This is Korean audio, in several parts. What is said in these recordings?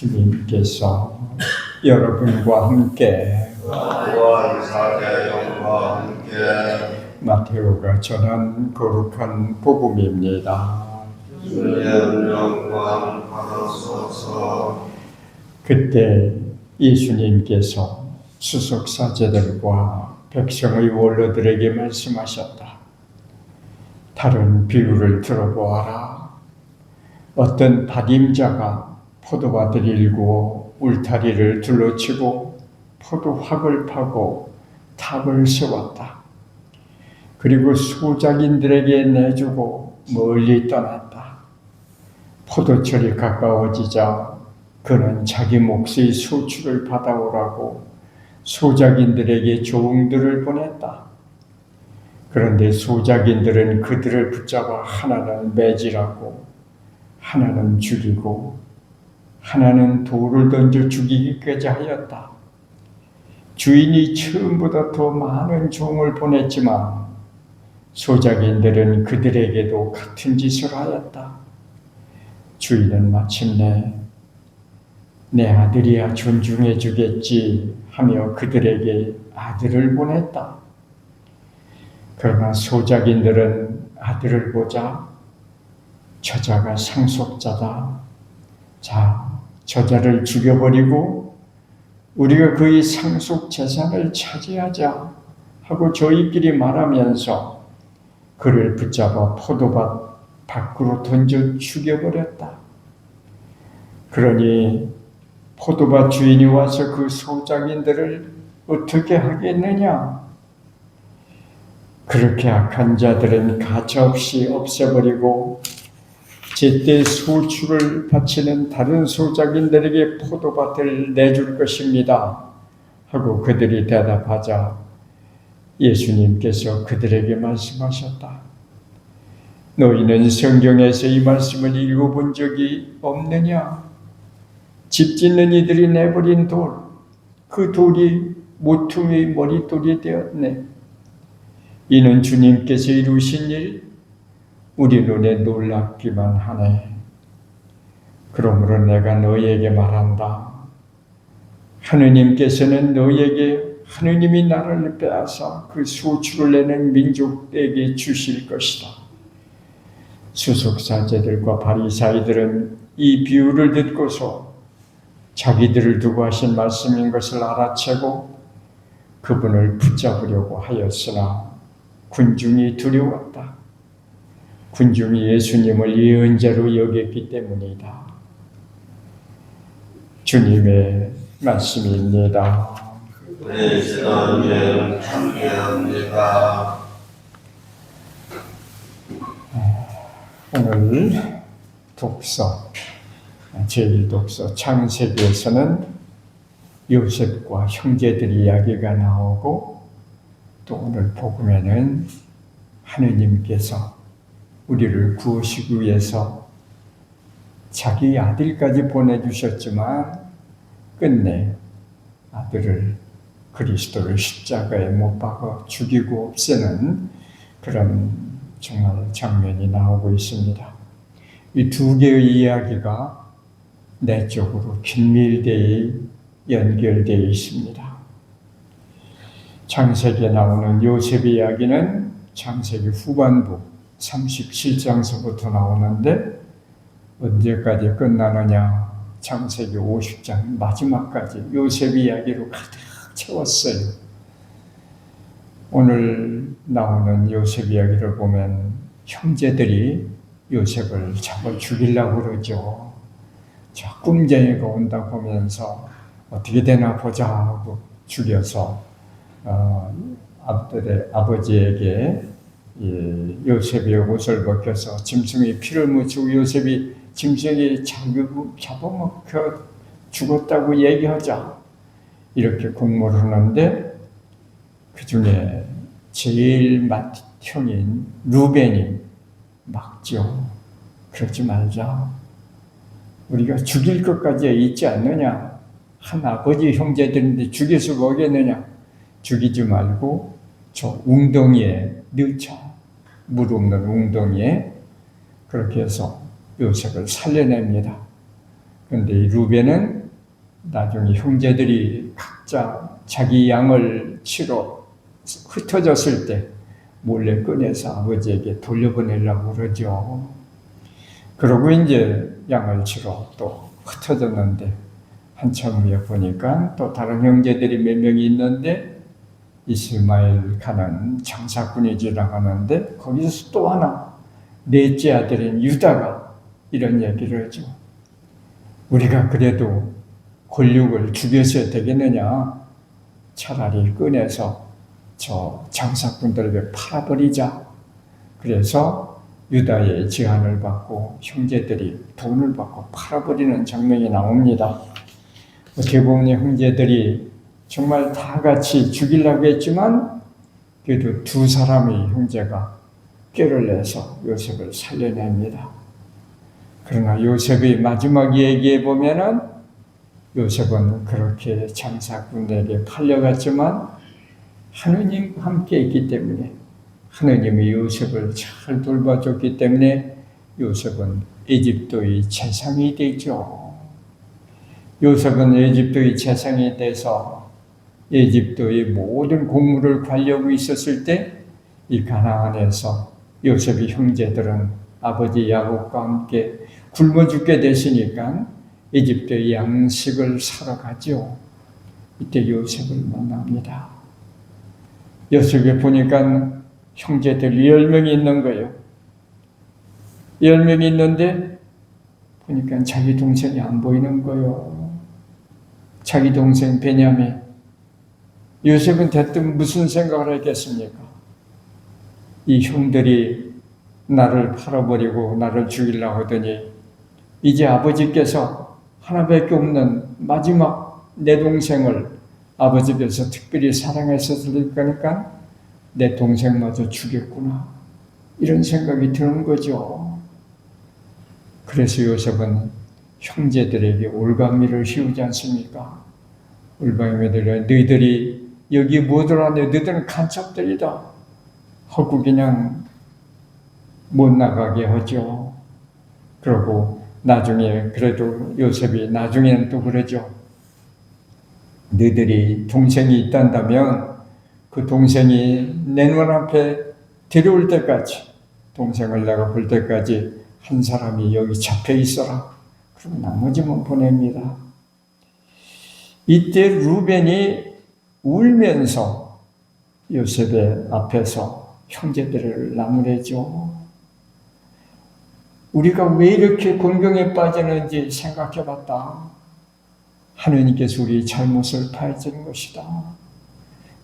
주님께서 여러분과 함께 마테오가 전한 거룩한 복음입니다. 주님 영광 받으소서. 그때 예수님께서 수석사제들과 백성의 원로들에게 말씀하셨다. 다른 비유를 들어보아라. 어떤 다림자가 포도밭을 일구어 울타리를 둘러치고 포도확을 파고 탑을 세웠다. 그리고 소작인들에게 내주고 멀리 떠났다. 포도철이 가까워지자 그는 자기 몫의 소출을 받아오라고 소작인들에게 종들을 보냈다. 그런데 소작인들은 그들을 붙잡아 하나는 매질하고 하나는 죽이고 하나는 돌을 던져 죽이기까지 하였다. 주인이 처음보다 더 많은 종을 보냈지만 소작인들은 그들에게도 같은 짓을 하였다. 주인은 마침내 내 아들이야 존중해 주겠지 하며 그들에게 아들을 보냈다. 그러나 소작인들은 아들을 보자 저자가 상속자다. 자, 저자를 죽여버리고 우리가 그의 상속 재산을 차지하자 하고 저희끼리 말하면서 그를 붙잡아 포도밭 밖으로 던져 죽여버렸다. 그러니 포도밭 주인이 와서 그 소작인들을 어떻게 하겠느냐? 그렇게 악한 자들은 가차없이 없애버리고 제때 소출을 바치는 다른 소작인들에게 포도밭을 내줄 것입니다. 하고 그들이 대답하자 예수님께서 그들에게 말씀하셨다. 너희는 성경에서 이 말씀을 읽어본 적이 없느냐? 집 짓는 이들이 내버린 돌, 그 돌이 모퉁이의 머릿돌이 되었네. 이는 주님께서 이루신 일, 우리 눈에 놀랍기만 하네. 그러므로 내가 너희에게 말한다. 하느님께서는 너희에게 하느님이 나라를 빼앗아 그 소출을 내는 민족에게 주실 것이다. 수석사제들과 바리사이들은 이 비유를 듣고서 자기들을 두고 하신 말씀인 것을 알아채고 그분을 붙잡으려고 하였으나 군중이 두려웠다. 군중이 예수님을 예언자로 여겼기 때문이다. 주님의 말씀입니다. 그리스도님 함께합니다. 오늘 독서, 제1독서 창세기에서는 요셉과 형제들 이야기가 나오고 또 오늘 복음에는 하느님께서 우리를 구하시기 위해서 자기 아들까지 보내주셨지만 끝내 아들을 그리스도를 십자가에 못 박아 죽이고 없애는 그런 정말 장면이 나오고 있습니다. 이 두 개의 이야기가 내적으로 긴밀되어 연결되어 있습니다. 창세기에 나오는 요셉의 이야기는 창세기 후반부 37장서부터 나오는데 언제까지 끝나느냐? 창세기 50장 마지막까지 요셉 이야기로 가득 채웠어요. 오늘 나오는 요셉 이야기를 보면 형제들이 요셉을 잡아 죽이려고 그러죠. 자, 꿈쟁이가 온다 보면서 어떻게 되나 보자 하고 죽여서 아버지에게 요셉의 옷을 벗겨서 짐승의 피를 묻히고 요셉이 짐승이 잡아먹혀 죽었다고 얘기하자 이렇게 공모를 하는데 그 중에 제일 맏형인 루벤이 막죠. 그러지 말자. 우리가 죽일 것까지 있지 않느냐. 한 아버지 형제들인데 죽여서 뭐겠느냐. 죽이지 말고 저 웅덩이에 넣자. 물 없는 웅덩이에 그렇게 해서 요셉을 살려냅니다. 그런데 이 루벤은 나중에 형제들이 각자 자기 양을 치러 흩어졌을 때 몰래 꺼내서 아버지에게 돌려보내려고 그러죠. 그러고 이제 양을 치러 또 흩어졌는데 한참 후에 보니까 또 다른 형제들이 몇 명이 있는데 이스마엘 가는 장사꾼이 지나가는데 거기서 또 하나 넷째 아들인 유다가 이런 얘기를 하죠. 우리가 그래도 권력을 죽여서야 되겠느냐? 차라리 꺼내서 저 장사꾼들에게 팔아버리자. 그래서 유다의 제안을 받고 형제들이 돈을 받고 팔아버리는 장면이 나옵니다. 어떻게 보면 형제들이 정말 다 같이 죽이려고 했지만 그래도 두 사람의 형제가 꾀를 내서 요셉을 살려냅니다. 그러나 요셉의 마지막 얘기에 보면은 요셉은 그렇게 장사꾼에게 팔려갔지만 하느님과 함께 있기 때문에 하느님이 요셉을 잘 돌봐줬기 때문에 요셉은 에집도의 재상이 되죠. 요셉은 에집도의 재상이 돼서 에집도의 모든 공무를 관리하고 있었을 때 이 가나안에서 요셉의 형제들은 아버지 야곱과 함께 굶어 죽게 되시니까 에집도의 양식을 사러 가죠. 이때 요셉을 만납니다. 요셉에 보니까 형제들 10명이 있는 거예요. 10명이 있는데 보니까 자기 동생이 안 보이는 거예요. 자기 동생 베냐민. 요셉은 대뜸 무슨 생각을 했겠습니까? 이 형들이 나를 팔아버리고 나를 죽이려고 하더니 이제 아버지께서 하나밖에 없는 마지막 내 동생을 아버지께서 특별히 사랑했었을 거니까 내 동생마저 죽였구나. 이런 생각이 드는 거죠. 그래서 요셉은 형제들에게 올가미를 씌우지 않습니까? 올가미들이 너희들이 여기 뭐들 하네? 너희들은 간첩들이다. 하고 그냥 못 나가게 하죠. 그러고 나중에 그래도 요셉이 나중에는 또 그러죠. 너희들이 동생이 있단다면 그 동생이 내 눈앞에 데려올 때까지 동생을 내가 볼 때까지 한 사람이 여기 잡혀 있어라. 그럼 나머지만 보냅니다. 이때 루벤이 울면서 요셉의 앞에서 형제들을 나무래죠. 우리가 왜 이렇게 곤경에 빠지는지 생각해 봤다. 하느님께서 우리의 잘못을 파헤치는 것이다.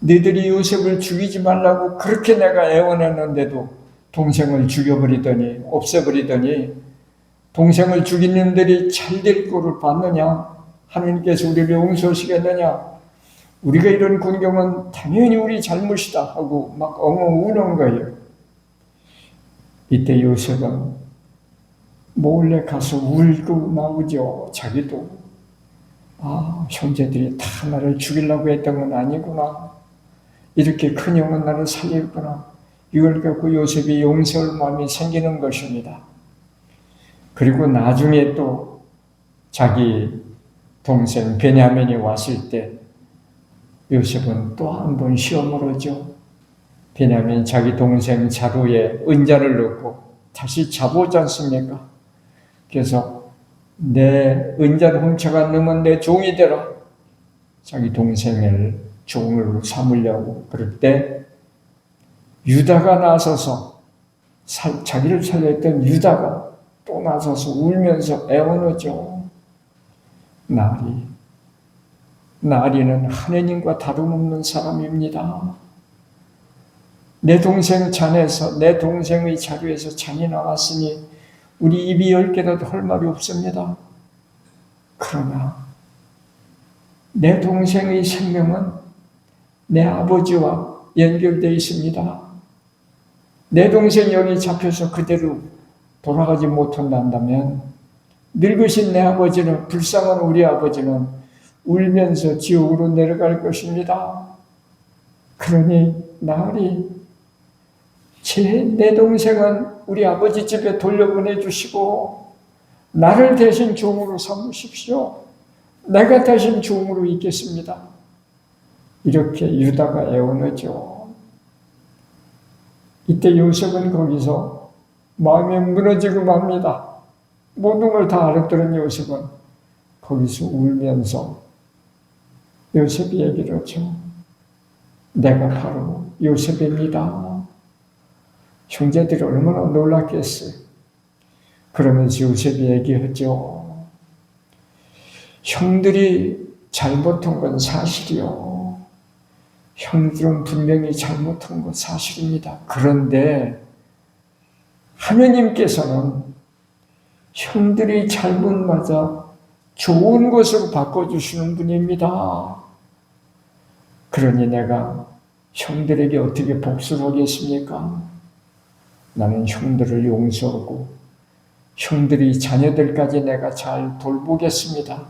너희들이 요셉을 죽이지 말라고 그렇게 내가 애원했는데도 동생을 죽여버리더니 없애버리더니 동생을 죽인 놈들이 잘될 거를 봤느냐? 하느님께서 우리를 용서하시겠느냐? 우리가 이런 곤경은 당연히 우리 잘못이다 하고 막 엉엉 우는 거예요. 이때 요셉은 몰래 가서 울고 나오죠. 자기도 형제들이 다 나를 죽이려고 했던 건 아니구나. 이렇게 큰 형은 나를 살렸구나. 이걸 갖고 요셉이 용서할 마음이 생기는 것입니다. 그리고 나중에 또 자기 동생 베냐민이 왔을 때 요셉은 또 한 번 시험을 하죠. 베냐민 자기 동생 자루에 은자를 넣고 다시 잡아오지 않습니까? 그래서 내 은자를 훔쳐간 놈은 내 종이 되라. 자기 동생을 종으로 삼으려고 그럴 때 유다가 나서서 자기를 살려했던 유다가 또 나서서 울면서 애원하죠. 나리는 하느님과 다름없는 사람입니다. 내 동생 잔에서 내 동생의 자루에서 잔이 나왔으니 우리 입이 10개라도 할 말이 없습니다. 그러나 내 동생의 생명은 내 아버지와 연결되어 있습니다. 내 동생이 여기 잡혀서 그대로 돌아가지 못한다면 늙으신 내 아버지는, 불쌍한 우리 아버지는 울면서 지옥으로 내려갈 것입니다. 그러니 내 동생은 우리 아버지 집에 돌려보내주시고 나를 대신 종으로 삼으십시오. 내가 대신 종으로 있겠습니다. 이렇게 유다가 애원하죠. 이때 요셉은 거기서 마음이 무너지고 맙니다. 모든 걸 다 알아들은 요셉은 거기서 울면서 요셉이 얘기를 하죠. 내가 바로 요셉입니다. 형제들이 얼마나 놀랐겠어요. 그러면서 요셉이 얘기하죠. 형들이 잘못한 건 사실이요. 형들은 분명히 잘못한 건 사실입니다. 그런데 하느님께서는 형들이 잘못마저 좋은 것으로 바꿔주시는 분입니다. 그러니 내가 형들에게 어떻게 복수를 하겠습니까? 나는 형들을 용서하고 형들이 자녀들까지 내가 잘 돌보겠습니다.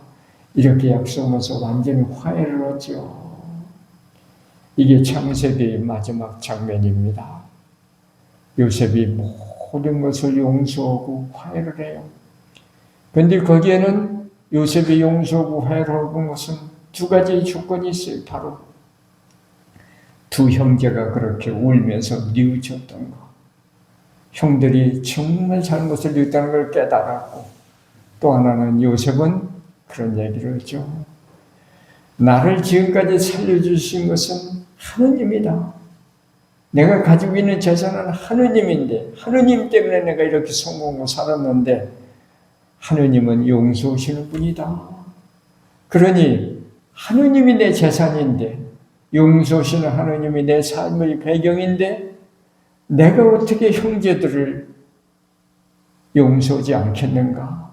이렇게 약속하면서 완전히 화해를 하죠. 이게 창세기의 마지막 장면입니다. 요셉이 모든 것을 용서하고 화해를 해요. 그런데 거기에는 요셉이 용서하고 화해를 하는 것은 두 가지 조건이 있어요. 바로 두 형제가 그렇게 울면서 뉘우쳤던 것. 형들이 정말 잘못을 했다는 걸 깨달았고, 또 하나는 요셉은 그런 얘기를 하죠. 나를 지금까지 살려주신 것은 하느님이다. 내가 가지고 있는 재산은 하느님인데, 하느님 때문에 내가 이렇게 성공하고 살았는데, 하느님은 용서하시는 분이다. 그러니 하느님이 내 재산인데, 용서하시는 하느님이 내 삶의 배경인데, 내가 어떻게 형제들을 용서하지 않겠는가?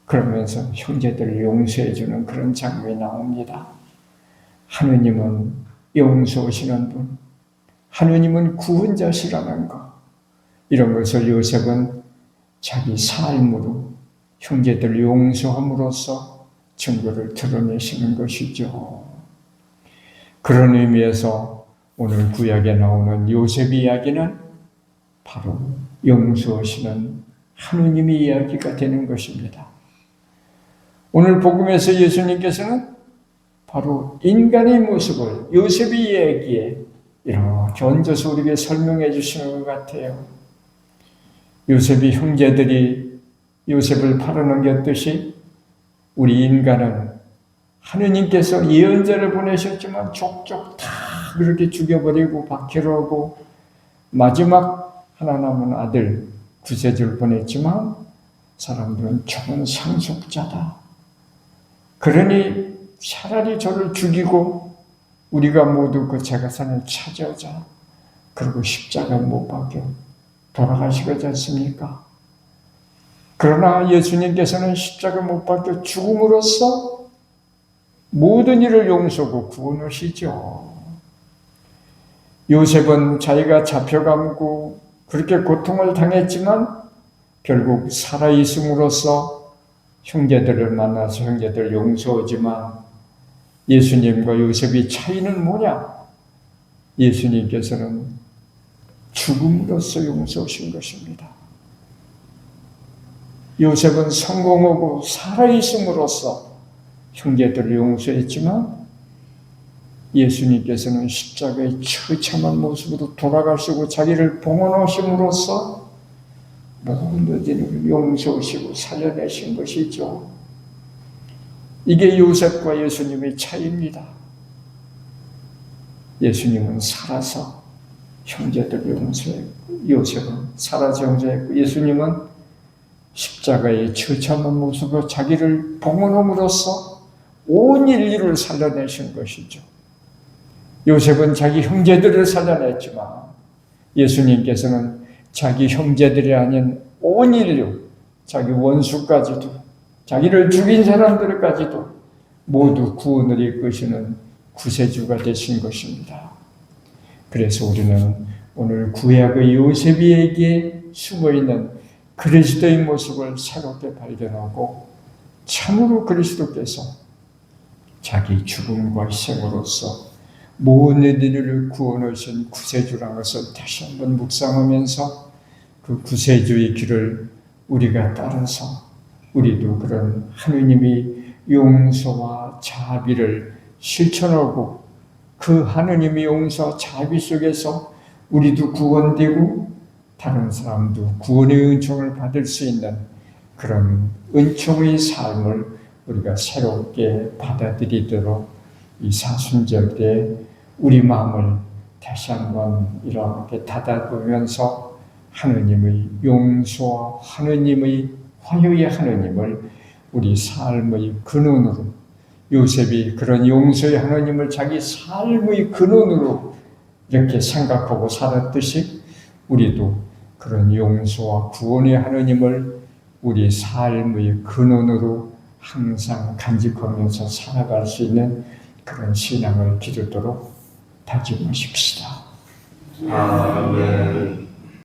그러면서 형제들을 용서해주는 그런 장면이 나옵니다. 하느님은 용서하시는 분, 하느님은 구원자시라는 것, 이런 것을 요셉은 자기 삶으로 형제들을 용서함으로써 증거를 드러내시는 것이죠. 그런 의미에서 오늘 구약에 나오는 요셉의 이야기는 바로 용서하시는 하느님의 이야기가 되는 것입니다. 오늘 복음에서 예수님께서는 바로 인간의 모습을 요셉의 이야기에 이렇게 얹어서 우리에게 설명해 주시는 것 같아요. 요셉의 형제들이 요셉을 팔아넘겼듯이 우리 인간은 하느님께서 예언자를 보내셨지만 족족 다 그렇게 죽여버리고 박해하고 마지막 하나 남은 아들 구세주를 보냈지만 사람들은 저는 상속자다. 그러니 차라리 저를 죽이고 우리가 모두 그 재가산을 차지하자. 그리고 십자가 못 박혀 돌아가시지 않습니까? 그러나 예수님께서는 십자가 못 박혀 죽음으로써 모든 일을 용서하고 구원하시죠. 요셉은 자기가 잡혀가고 그렇게 고통을 당했지만 결국 살아있음으로써 형제들을 만나서 형제들을 용서하지만 예수님과 요셉의 차이는 뭐냐? 예수님께서는 죽음으로써 용서하신 것입니다. 요셉은 성공하고 살아있음으로써 형제들을 용서했지만 예수님께서는 십자가의 처참한 모습으로 돌아가시고 자기를 봉헌하심으로써 모든 일을 용서하시고 살려내신 것이죠. 이게 요셉과 예수님의 차이입니다. 예수님은 살아서 형제들을 용서했고 요셉은 살아서 용서했고 예수님은 십자가의 처참한 모습으로 자기를 봉헌함으로써 온 인류를 살려내신 것이죠. 요셉은 자기 형제들을 살려냈지만 예수님께서는 자기 형제들이 아닌 온 인류, 자기 원수까지도, 자기를 죽인 사람들까지도 모두 구원을 이끄시는 구세주가 되신 것입니다. 그래서 우리는 오늘 구약의 요셉에게 숨어있는 그리스도의 모습을 새롭게 발견하고 참으로 그리스도께서 자기 죽음과 희생으로서 모든 이들을 구원하신 구세주라는 것을 다시 한번 묵상하면서 그 구세주의 길을 우리가 따라서 우리도 그런 하느님이 용서와 자비를 실천하고 그 하느님의 용서와 자비 속에서 우리도 구원되고 다른 사람도 구원의 은총을 받을 수 있는 그런 은총의 삶을 우리가 새롭게 받아들이도록 이 사순절 때 우리 마음을 다시 한번 이렇게 닫아보면서 하느님의 용서와 하느님의 화요의 하느님을 우리 삶의 근원으로, 요셉이 그런 용서의 하느님을 자기 삶의 근원으로 이렇게 생각하고 살았듯이 우리도 그런 용서와 구원의 하느님을 우리 삶의 근원으로 항상 간직하면서 살아갈 수 있는 그런 신앙을 기르도록 다짐하십시다. 아멘.